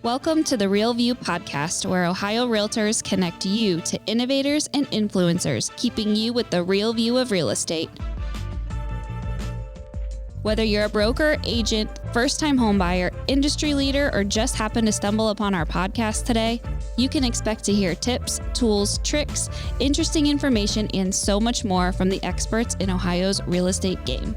Welcome to the Real View podcast, where Ohio Realtors connect you to innovators and influencers, keeping you with the real view of real estate. Whether you're a broker, agent, first-time homebuyer, industry leader, or just happen to stumble upon our podcast today, you can expect to hear tips, tools, tricks, interesting information, and so much more from the experts in Ohio's real estate game.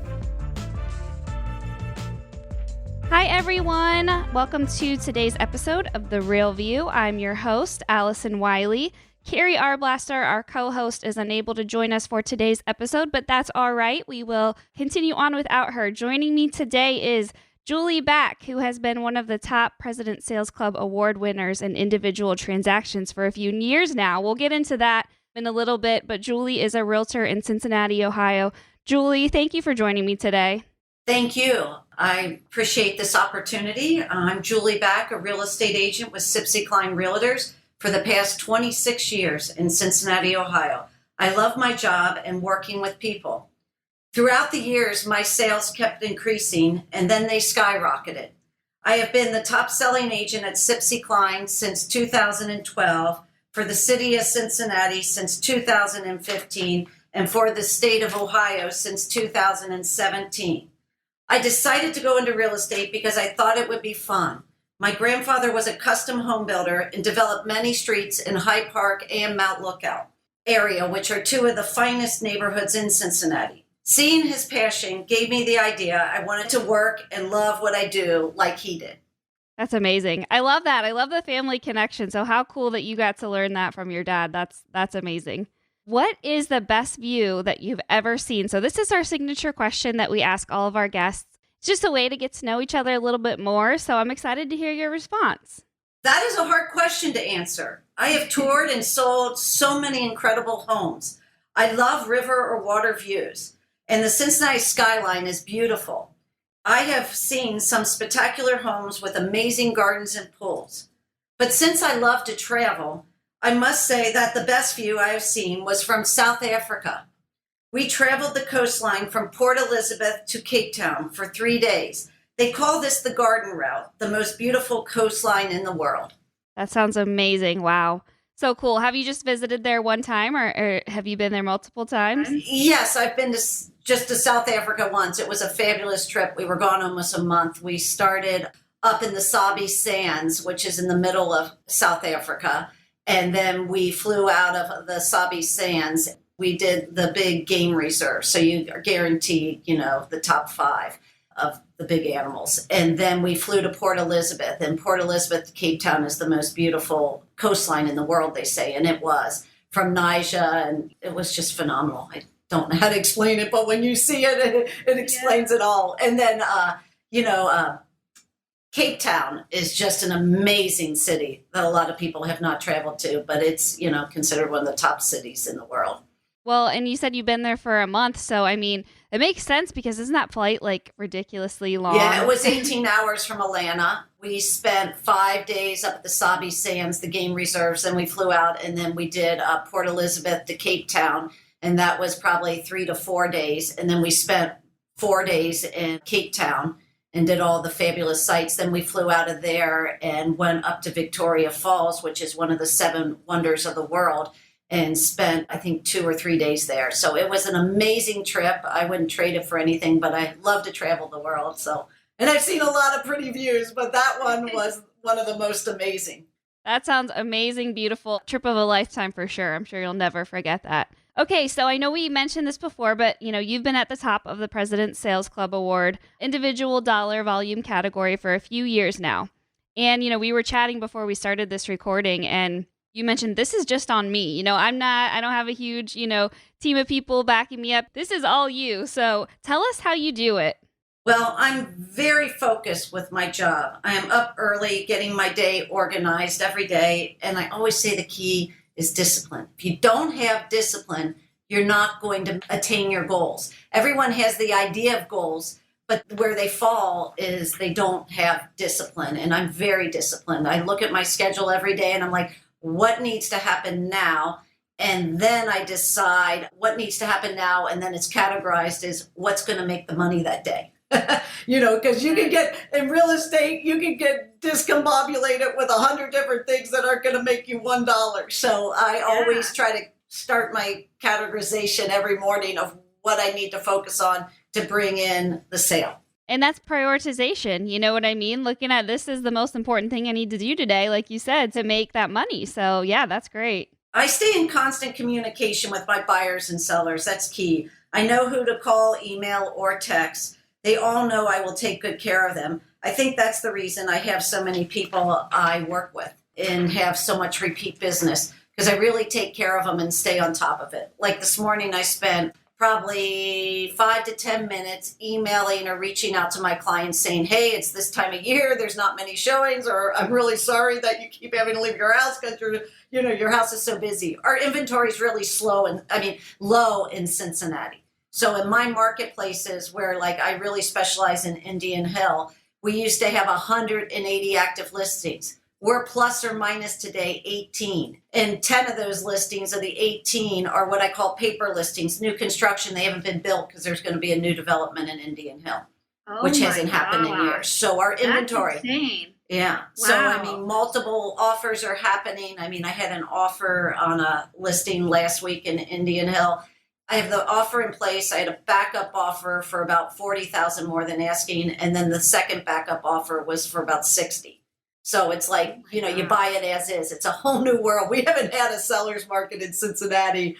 Hi, everyone. Welcome to today's episode of The Real View. I'm your host, Allison Wiley. Carrie Arblaster, our co-host, is unable to join us for today's episode, but that's all right. We will continue on without her. Joining me today is Julie Back, who has been one of the top President Sales Club award winners in individual transactions for a few years now. We'll get into that in a little bit, but Julie is a realtor in Cincinnati, Ohio. Julie, thank you for joining me today. Thank you. I appreciate this opportunity. I'm Julie Back, a real estate agent with Sibcy Cline Realtors for the past 26 years in Cincinnati, Ohio. I love my job and working with people. Throughout the years, my sales kept increasing and then they skyrocketed. I have been the top selling agent at Sibcy Cline since 2012, for the city of Cincinnati since 2015, and for the state of Ohio since 2017. I decided to go into real estate because I thought it would be fun. My grandfather was a custom home builder and developed many streets in Hyde Park and Mount Lookout area, which are two of the finest neighborhoods in Cincinnati. Seeing his passion gave me the idea I wanted to work and love what I do like he did. That's amazing. I love that. I love the family connection. So how cool that you got to learn that from your dad. That's amazing. What is the best view that you've ever seen? So this is our signature question that we ask all of our guests. It's just a way to get to know each other a little bit more. So I'm excited to hear your response. That is a hard question to answer. I have toured and sold so many incredible homes. I love river or water views, and the Cincinnati skyline is beautiful. I have seen some spectacular homes with amazing gardens and pools. But since I love to travel, I must say that the best view I have seen was from South Africa. We traveled the coastline from Port Elizabeth to Cape Town for 3 days. They call this the Garden Route, the most beautiful coastline in the world. That sounds amazing. Wow. So cool. Have you just visited there one time or have you been there multiple times? Yes, I've been to South Africa once. It was a fabulous trip. We were gone almost a month. We started up in the Sibcy Sands, which is in the middle of South Africa. And then we flew out of the Sibcy Sands. We did the big game reserve. So you are guaranteed, the top 5 of the big animals. And then we flew to Port Elizabeth. And Port Elizabeth, Cape Town is the most beautiful coastline in the world, they say. And it was from Niger. And it was just phenomenal. I don't know how to explain it, but when you see it, it explains it all. And then, Cape Town is just an amazing city that a lot of people have not traveled to, but it's, considered one of the top cities in the world. Well, and you said you've been there for a month. So, I mean, it makes sense because isn't that flight like ridiculously long? Yeah, it was 18 hours from Atlanta. We spent 5 days up at the Sibcy Sands, the game reserves. Then we flew out and then we did Port Elizabeth to Cape Town. And that was probably 3 to 4 days. And then we spent 4 days in Cape Town and did all the fabulous sights. Then we flew out of there and went up to Victoria Falls, which is one of the 7 wonders of the world, and spent, I think, 2 or 3 days there. So it was an amazing trip. I wouldn't trade it for anything, but I love to travel the world. And I've seen a lot of pretty views, but that one was one of the most amazing. That sounds amazing, beautiful. Trip of a lifetime for sure. I'm sure you'll never forget that. Okay, so I know we mentioned this before, but you've been at the top of the President Sales Club Award individual dollar volume category for a few years now. And we were chatting before we started this recording, and you mentioned this is just on me. I don't have a huge, team of people backing me up. This is all you. So tell us how you do it. Well, I'm very focused with my job. I am up early, getting my day organized every day. And I always say the key is discipline. If you don't have discipline, you're not going to attain your goals. Everyone has the idea of goals, but where they fall is they don't have discipline. And I'm very disciplined. I look at my schedule every day and I'm like, what needs to happen now? And then I decide what needs to happen now. And then it's categorized as what's going to make the money that day. Because you can get in real estate, you can get discombobulated with 100 different things that aren't going to make you $1. So I always try to start my categorization every morning of what I need to focus on to bring in the sale. And that's prioritization. You know what I mean? Looking at this is the most important thing I need to do today, like you said, to make that money. So yeah, that's great. I stay in constant communication with my buyers and sellers. That's key. I know who to call, email, or text. They all know I will take good care of them. I think that's the reason I have so many people I work with and have so much repeat business, because I really take care of them and stay on top of it. Like this morning, I spent probably 5 to 10 minutes emailing or reaching out to my clients saying, hey, it's this time of year, there's not many showings, or I'm really sorry that you keep having to leave your house because your house is so busy. Our inventory is really low in Cincinnati. So in my marketplaces where I really specialize in Indian Hill, we used to have 180 active listings. We're plus or minus today 18. And 10 of those listings of the 18 are what I call paper listings, new construction. They haven't been built because there's going to be a new development in Indian Hill, which hasn't happened in years. So our inventory. That's insane. Yeah. Wow. So, multiple offers are happening. I had an offer on a listing last week in Indian Hill. I have the offer in place. I had a backup offer for about 40,000 more than asking. And then the second backup offer was for about 60. So it's you buy it as is. It's a whole new world. We haven't had a seller's market in Cincinnati,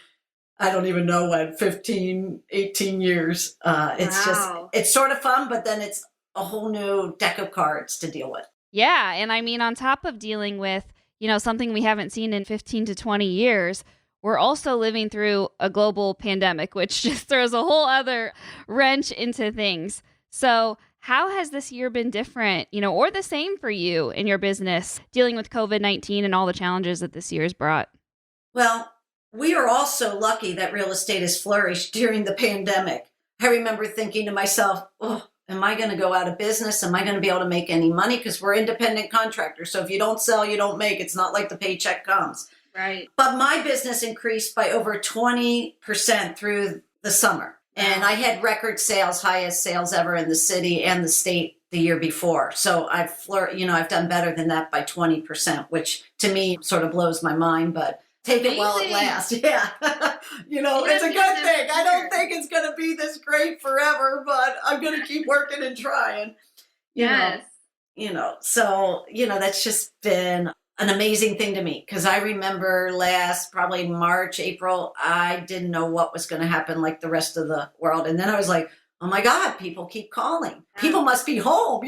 I don't even know what, 15, 18 years. It's sort of fun, but then it's a whole new deck of cards to deal with. Yeah. And on top of dealing with, something we haven't seen in 15 to 20 years, we're also living through a global pandemic, which just throws a whole other wrench into things. So how has this year been different, or the same for you in your business, dealing with COVID-19 and all the challenges that this year has brought? Well, we are all so lucky that real estate has flourished during the pandemic. I remember thinking to myself, am I going to go out of business? Am I going to be able to make any money? Because we're independent contractors. So if you don't sell, you don't make. It's not like the paycheck comes. Right. But my business increased by over 20% through the summer. And I had record sales, highest sales ever in the city and the state the year before. So I've done better than that by 20%, which to me sort of blows my mind, but take it while it lasts. Yeah. It's a good thing. I don't think it's going to be this great forever, but I'm going to keep working and trying. Yes. That's just been an amazing thing to me, because I remember probably March, April, I didn't know what was going to happen like the rest of the world. And then I was like, oh my God, people keep calling. People must be home,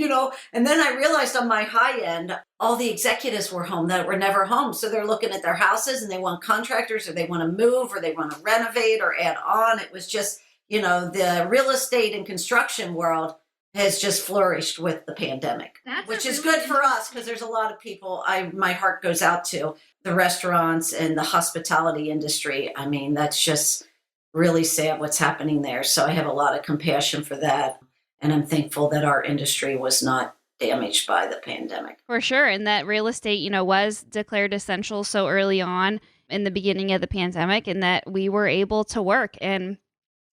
And then I realized on my high end, all the executives were home that were never home. So they're looking at their houses and they want contractors, or they want to move, or they want to renovate or add on. It was just, the real estate and construction world has just flourished with the pandemic, which is good for us, because there's a lot of people my heart goes out to, the restaurants and the hospitality industry. That's just really sad what's happening there. So I have a lot of compassion for that. And I'm thankful that our industry was not damaged by the pandemic. For sure. And that real estate, was declared essential so early on in the beginning of the pandemic, and that we were able to work. And,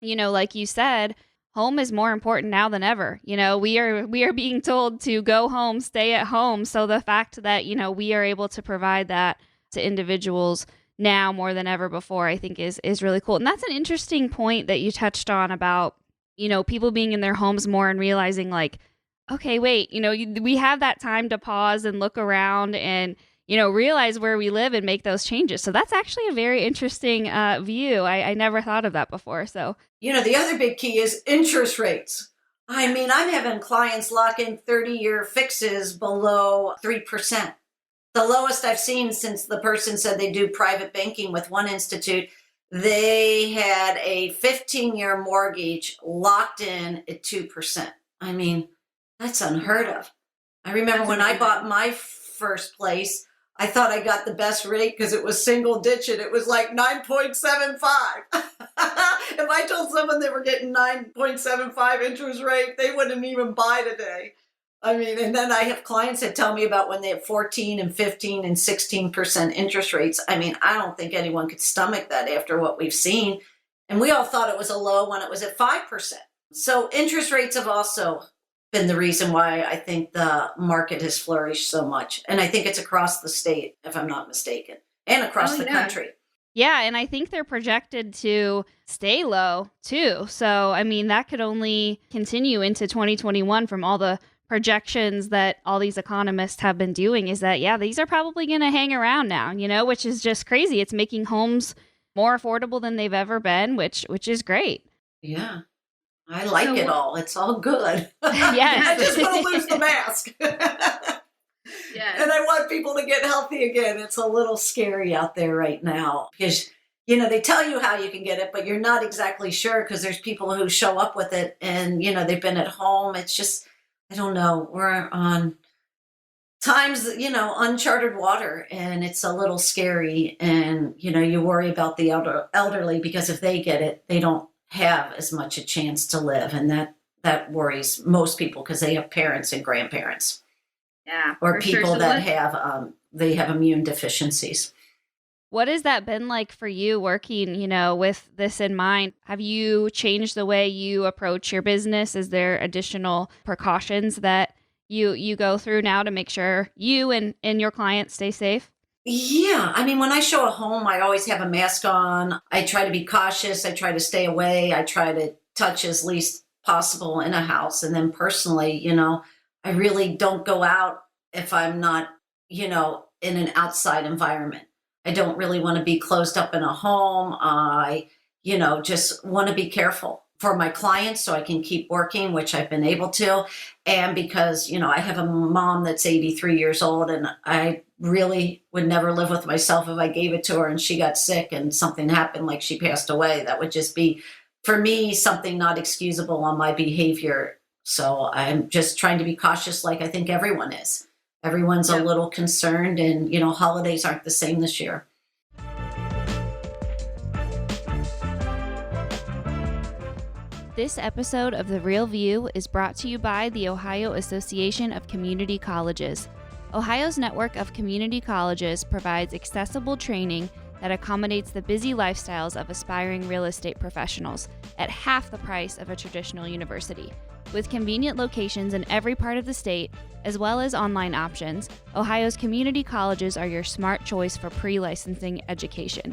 like you said, home is more important now than ever. We are being told to go home, stay at home. So the fact that, we are able to provide that to individuals now more than ever before, I think is really cool. And that's an interesting point that you touched on about, people being in their homes more and realizing okay, wait, we have that time to pause and look around and, realize where we live and make those changes. So that's actually a very interesting view. I never thought of that before. So, the other big key is interest rates. I'm having clients lock in 30-year fixes below 3%. The lowest I've seen since the person said they do private banking with one institute. They had a 15-year mortgage locked in at 2%. That's unheard of. I remember when I bought my first place, I thought I got the best rate because it was single digit. It was like 9.75. If I told someone they were getting 9.75 interest rate, they wouldn't even buy today. And then I have clients that tell me about when they have 14 and 15 and 16% interest rates. I don't think anyone could stomach that after what we've seen. And we all thought it was a low when it was at 5%. So interest rates have also been the reason why I think the market has flourished so much. And I think it's across the state, if I'm not mistaken, and Oh, across the yeah. country. Yeah, and I think they're projected to stay low too. So, I mean, that could only continue into 2021 from all the projections that all these economists have been doing is that, yeah, these are probably going to hang around now, which is just crazy. It's making homes more affordable than they've ever been, which is great. Yeah, I So, like it all. It's all good. I just yes. want to lose the mask. Yes. And I want people to get healthy again. It's a little scary out there right now because, they tell you how you can get it, but you're not exactly sure because there's people who show up with it and, they've been at home. It's just, I don't know. We're on times, uncharted water and it's a little scary. And, you worry about the elderly because if they get it, they don't have as much a chance to live. And that worries most people because they have parents and grandparents. Yeah, Or for sure. people So that have they have immune deficiencies. what has that been like for you working, with this in mind? Have you changed the way you approach your business? Is there additional precautions that you go through now to make sure you and your clients stay safe? Yeah, I mean, when I show a home, I always have a mask on. I try to be cautious. I try to stay away. I try to touch as least possible in a house. And then personally, I really don't go out if I'm not, in an outside environment. I don't really want to be closed up in a home. I, just want to be careful for my clients so I can keep working, which I've been able to. And because, I have a mom that's 83 years old and I really would never live with myself if I gave it to her and she got sick and something happened, like she passed away. That would just be, for me, something not excusable on my behavior. So I'm just trying to be cautious like I think everyone is. Everyone's a little concerned and, holidays aren't the same this year. This episode of The Real View is brought to you by the Ohio Association of Community Colleges. Ohio's network of community colleges provides accessible training that accommodates the busy lifestyles of aspiring real estate professionals at half the price of a traditional university. With convenient locations in every part of the state, as well as online options, Ohio's community colleges are your smart choice for pre-licensing education.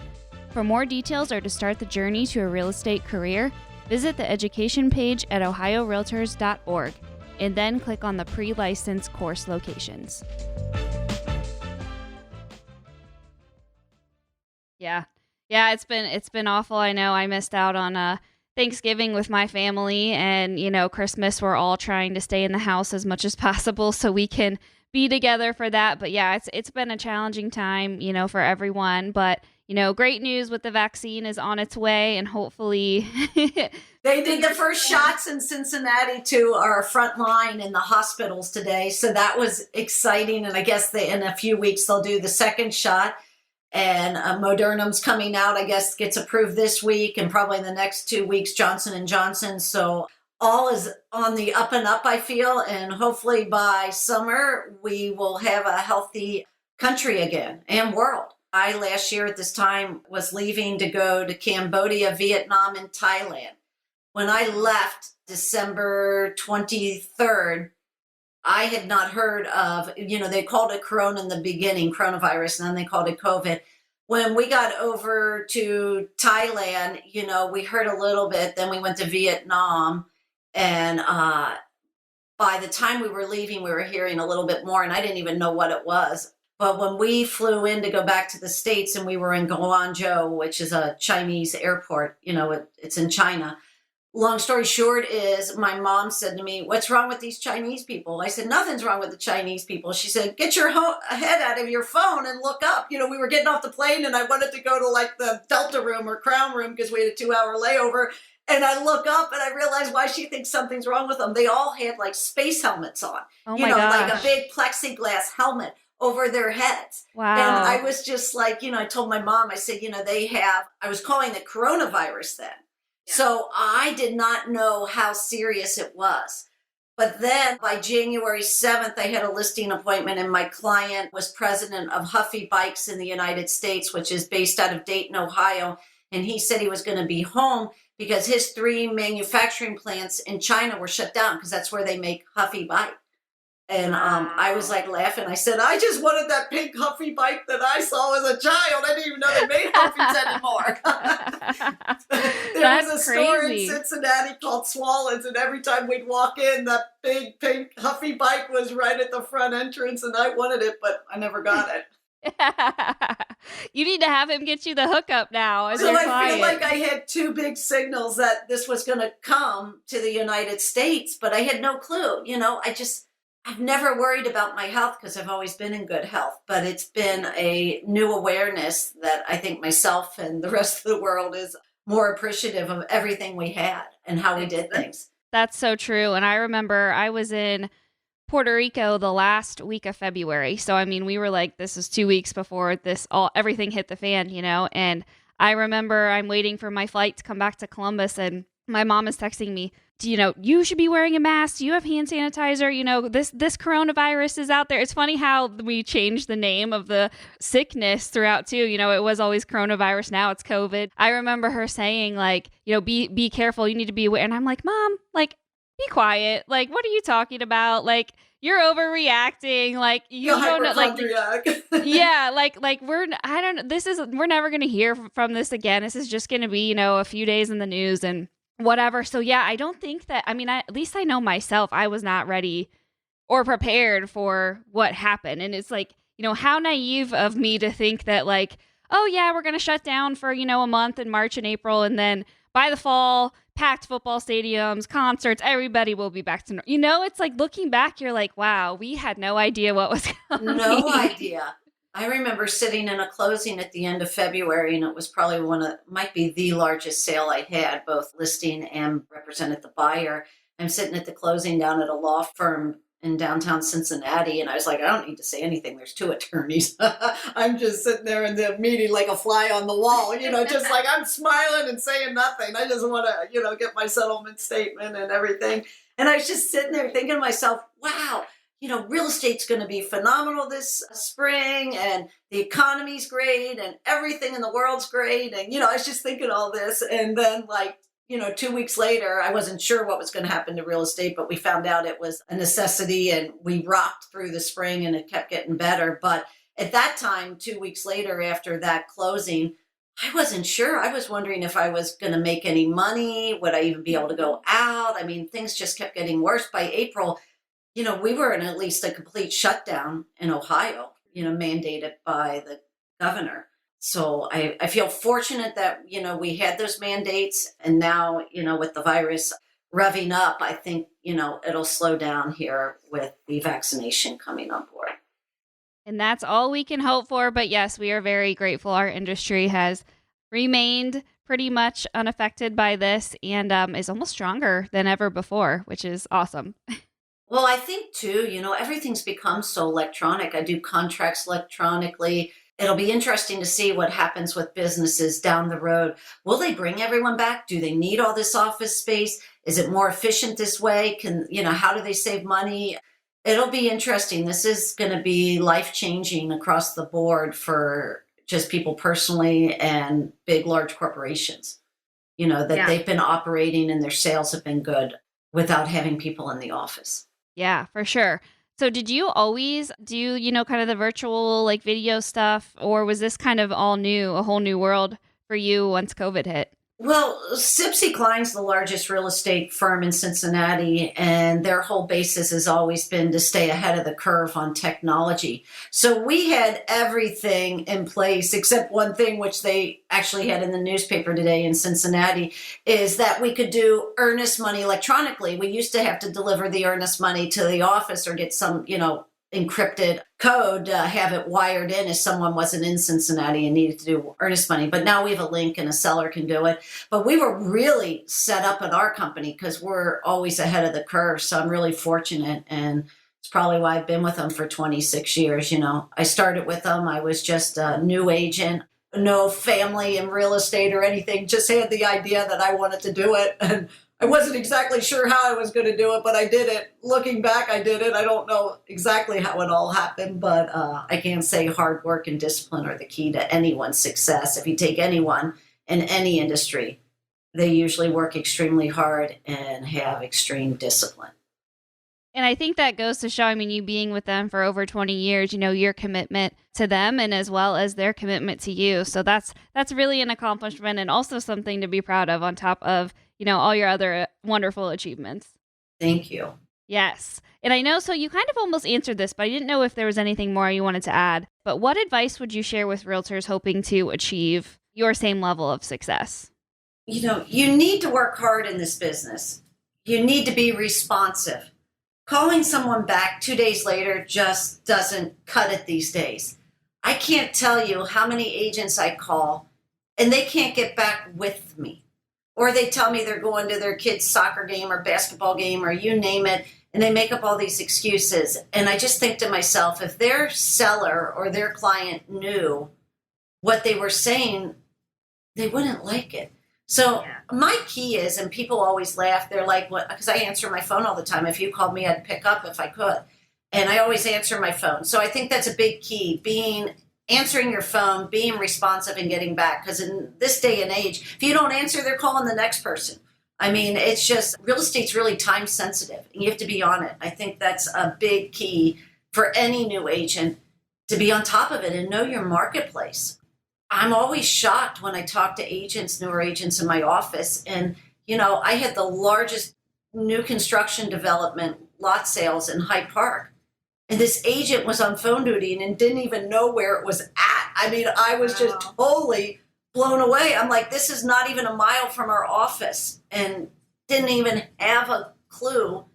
For more details or to start the journey to a real estate career, visit the education page at ohiorealtors.org and then click on the pre-license course locations. Yeah. Yeah, it's been awful. I know I missed out on Thanksgiving with my family and, Christmas we're all trying to stay in the house as much as possible so we can be together for that. But yeah, it's been a challenging time, for everyone, but great news with the vaccine is on its way and hopefully They did the first shots in Cincinnati to our front line in the hospitals today. So that was exciting. And I guess in a few weeks, they'll do the second shot. And Modernum's coming out, I guess, gets approved this week and probably in the next 2 weeks, Johnson & Johnson. So all is on the up and up, I feel. And hopefully by summer, we will have a healthy country again and world. I last year at this time was leaving to go to Cambodia, Vietnam, and Thailand. When I left December 23rd, I had not heard of, they called it corona in the beginning, coronavirus, and then they called it COVID. When we got over to Thailand, we heard a little bit, then we went to Vietnam. And by the time we were leaving, we were hearing a little bit more, and I didn't even know what it was. But when we flew in to go back to the States and we were in Guangzhou, which is a Chinese airport, it's in China. Long story short is my mom said to me, "What's wrong with these Chinese people?" I said, "Nothing's wrong with the Chinese people." She said, "Get your head out of your phone and look up." We were getting off the plane and I wanted to go to like the Delta room or Crown room because we had a 2-hour layover. And I look up and I realize why she thinks something's wrong with them. They all had like space helmets on, Oh my gosh. like a big plexiglass helmet over their heads. Wow. And I was just like, I told my mom, I said, I was calling it coronavirus then. Yeah. So I did not know how serious it was. But then by January 7th, I had a listing appointment and my client was president of Huffy Bikes in the United States, which is based out of Dayton, Ohio. And he said he was going to be home because his 3 manufacturing plants in China were shut down because that's where they make Huffy Bike. And I was like laughing. I said, I just wanted that pink Huffy Bike that I saw as a child. I didn't even know they made Huffies anymore. There was a store in Cincinnati called Swallow's, and every time we'd walk in, that big pink Huffy Bike was right at the front entrance, and I wanted it, but I never got it. You need to have him get you the hookup now as your I client. feel like I had 2 big signals that this was going to come to the United States, but I had no clue. I've never worried about my health because I've always been in good health, but it's been a new awareness that I think myself and the rest of the world is more appreciative of everything we had and how we did things. That's so true. And I remember I was in Puerto Rico the last week of February. So, I mean, we were like, this is 2 weeks before everything hit the fan, and I remember I'm waiting for my flight to come back to Columbus, and my mom is texting me, you should be wearing a mask. Do you have hand sanitizer? This coronavirus is out there. It's funny how we changed the name of the sickness throughout too. It was always coronavirus. Now it's COVID. I remember her saying be careful. You need to be aware. And I'm like, Mom, be quiet. What are you talking about? You're overreacting. You don't know. Yeah. We're never going to hear from this again. This is just going to be, a few days in the news and whatever. So yeah, I don't think that, at least I know myself, I was not ready or prepared for what happened. And it's how naive of me to think that oh yeah, we're going to shut down for, a month in March and April. And then by the fall, packed football stadiums, concerts, everybody will be back to normal. It's looking back, you're like, wow, we had no idea what was coming. No idea. I remember sitting in a closing at the end of February, and it was probably might be the largest sale I had, both listing and represented the buyer. I'm sitting at the closing down at a law firm in downtown Cincinnati, and I was like, I don't need to say anything. There's 2 attorneys. I'm just sitting there in the meeting like a fly on the wall, just I'm smiling and saying nothing. I just want to, get my settlement statement and everything. And I was just sitting there thinking to myself, wow, real estate's going to be phenomenal this spring, and the economy's great, and everything in the world's great. And, I was just thinking all this. And then 2 weeks later, I wasn't sure what was going to happen to real estate, but we found out it was a necessity, and we rocked through the spring, and it kept getting better. But at that time, 2 weeks later, after that closing, I wasn't sure. I was wondering if I was going to make any money. Would I even be able to go out? Things just kept getting worse. By April, we were in at least a complete shutdown in Ohio, mandated by the governor. So I feel fortunate that, we had those mandates, and now, with the virus revving up, I think, it'll slow down here with the vaccination coming on board. And that's all we can hope for. But yes, we are very grateful. Our industry has remained pretty much unaffected by this, and is almost stronger than ever before, which is awesome. Well, I think too, everything's become so electronic. I do contracts electronically. It'll be interesting to see what happens with businesses down the road. Will they bring everyone back? Do they need all this office space? Is it more efficient this way? How do they save money? It'll be interesting. This is going to be life-changing across the board for just people personally and big, large corporations, they've been operating and their sales have been good without having people in the office. Yeah, for sure. So did you always do, kind of the virtual video stuff, or was this kind of all new, a whole new world for you once COVID hit? Well, Sibcy Cline's the largest real estate firm in Cincinnati, and their whole basis has always been to stay ahead of the curve on technology. So we had everything in place except one thing, which they actually had in the newspaper today in Cincinnati, is that we could do earnest money electronically. We used to have to deliver the earnest money to the office or get some, encrypted code, have it wired in if someone wasn't in Cincinnati and needed to do earnest money. But now we have a link and a seller can do it. But we were really set up at our company because we're always ahead of the curve. So I'm really fortunate. And it's probably why I've been with them for 26 years. I started with them. I was just a new agent, no family in real estate or anything, just had the idea that I wanted to do it. And I wasn't exactly sure how I was going to do it, but I did it. Looking back, I did it. I don't know exactly how it all happened, but I can say hard work and discipline are the key to anyone's success. If you take anyone in any industry, they usually work extremely hard and have extreme discipline. And I think that goes to show, I mean, you being with them for over 20 years, your commitment to them and as well as their commitment to you. So that's really an accomplishment and also something to be proud of on top of, all your other wonderful achievements. Thank you. Yes. And I know, so you kind of almost answered this, but I didn't know if there was anything more you wanted to add. But what advice would you share with realtors hoping to achieve your same level of success? You need to work hard in this business. You need to be responsive. Calling someone back 2 days later just doesn't cut it these days. I can't tell you how many agents I call and they can't get back with me. Or they tell me they're going to their kid's soccer game or basketball game or you name it, and they make up all these excuses. And I just think to myself, if their seller or their client knew what they were saying, they wouldn't like it. So my key is, and people always laugh, they're like, "What?" Because I answer my phone all the time. If you called me, I'd pick up if I could. And I always answer my phone. So I think that's a big key, answering your phone, being responsive and getting back. Because in this day and age, if you don't answer, they're calling the next person. I mean, it's just, real estate's really time sensitive and you have to be on it. I think that's a big key for any new agent, to be on top of it and know your marketplace. I'm always shocked when I talk to newer agents in my office. And, I had the largest new construction development lot sales in Hyde Park. And this agent was on phone duty and didn't even know where it was at. I mean, I was just totally blown away. I'm like, this is not even a mile from our office, and didn't even have a clue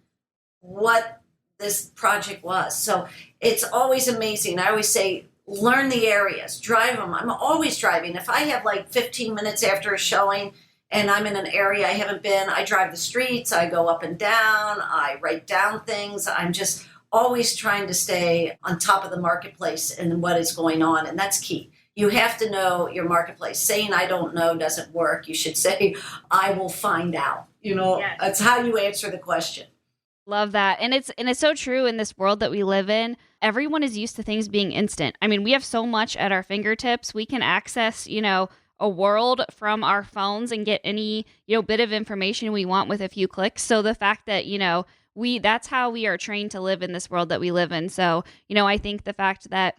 what this project was. So it's always amazing. I always say, learn the areas, drive them. I'm always driving. If I have like 15 minutes after a showing and I'm in an area I haven't been, I drive the streets, I go up and down, I write down things. I'm just always trying to stay on top of the marketplace and what is going on. And that's key. You have to know your marketplace. Saying I don't know doesn't work. You should say, I will find out. Yes. That's how you answer the question. Love that. And it's so true in this world that we live in. Everyone is used to things being instant. I mean, we have so much at our fingertips. We can access, a world from our phones and get any, bit of information we want with a few clicks. So the fact that, that's how we are trained to live in this world that we live in. So, I think the fact that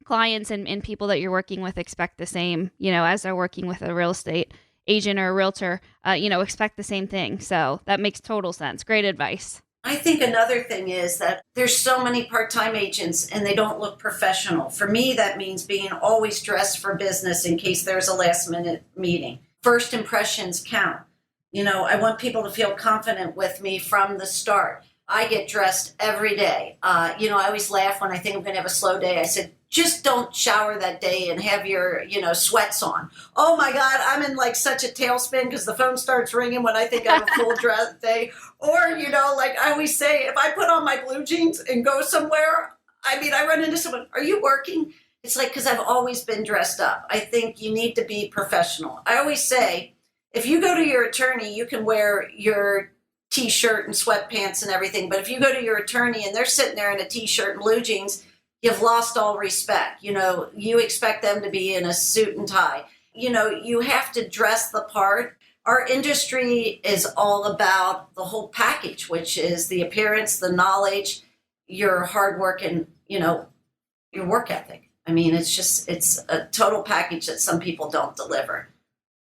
clients and people that you're working with expect the same, as they're working with a real estate agent or a realtor, expect the same thing. So that makes total sense. Great advice. I think another thing is that there's so many part-time agents and they don't look professional. For me, that means being always dressed for business in case there's a last-minute meeting. First impressions count. I want people to feel confident with me from the start. I get dressed every day. I always laugh when I think I'm going to have a slow day. I said, just don't shower that day and have your, sweats on. Oh my God, I'm in like such a tailspin because the phone starts ringing when I think I have a full dress day. Or, like I always say, if I put on my blue jeans and go somewhere, I run into someone, are you working? It's like, because I've always been dressed up. I think you need to be professional. I always say, if you go to your attorney, you can wear your t-shirt and sweatpants and everything. But if you go to your attorney and they're sitting there in a t-shirt and blue jeans, you've lost all respect. You expect them to be in a suit and tie. You have to dress the part. Our industry is all about the whole package, which is the appearance, the knowledge, your hard work, and, your work ethic. It's a total package that some people don't deliver.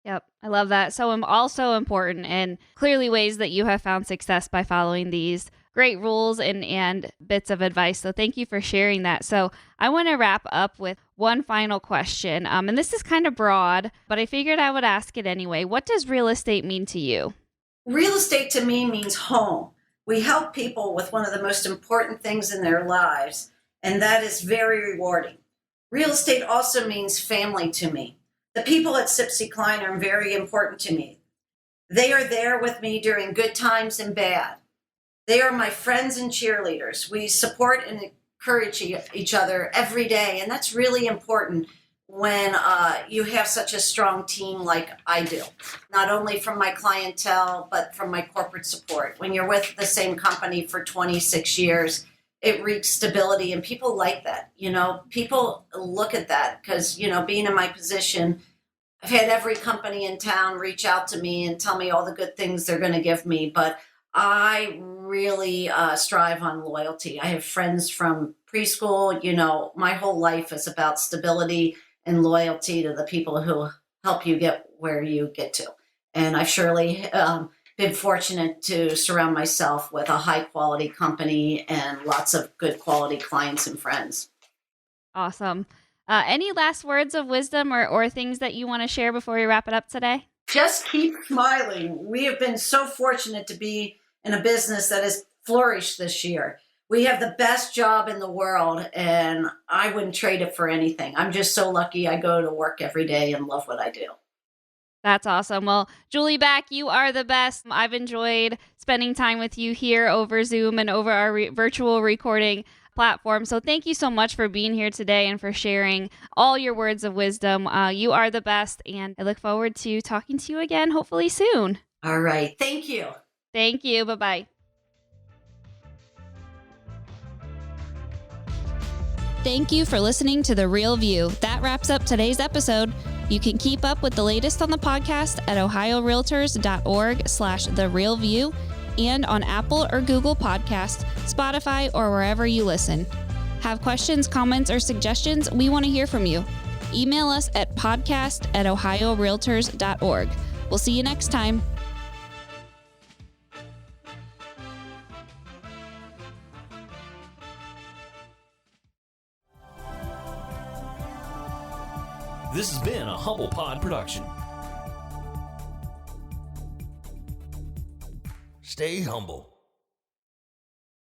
Yep. I love that. So also important, and clearly ways that you have found success by following these great rules and bits of advice. So thank you for sharing that. So I want to wrap up with one final question. And this is kind of broad, but I figured I would ask it anyway. What does real estate mean to you? Real estate to me means home. We help people with one of the most important things in their lives, and that is very rewarding. Real estate also means family to me. The people at Sibcy Cline are very important to me. They are there with me during good times and bad. They are my friends and cheerleaders. We support and encourage each other every day, and that's really important when you have such a strong team like I do, not only from my clientele, but from my corporate support. When you're with the same company for 26 years, it reaps stability, and people like that. People look at that because, being in my position, I've had every company in town reach out to me and tell me all the good things they're going to give me, but I really strive on loyalty. I have friends from preschool. My whole life is about stability and loyalty to the people who help you get where you get to. And I've surely been fortunate to surround myself with a high quality company and lots of good quality clients and friends. Awesome. Any last words of wisdom or things that you want to share before we wrap it up today? Just keep smiling. We have been so fortunate to be in a business that has flourished this year. We have the best job in the world, and I wouldn't trade it for anything. I'm just so lucky I go to work every day and love what I do. That's awesome. Well, Julie Back, you are the best. I've enjoyed spending time with you here over Zoom and over our virtual recording platform. So thank you so much for being here today and for sharing all your words of wisdom. You are the best, and I look forward to talking to you again, hopefully soon. All right. Thank you. Thank you. Bye-bye. Thank you for listening to The Real View. That wraps up today's episode. You can keep up with the latest on the podcast at ohiorealtors.org/therealview and on Apple or Google Podcasts, Spotify, or wherever you listen. Have questions, comments, or suggestions? We want to hear from you. Email us at podcast@ohiorealtors.org. We'll see you next time. This has been a Humble Pod production. Stay humble.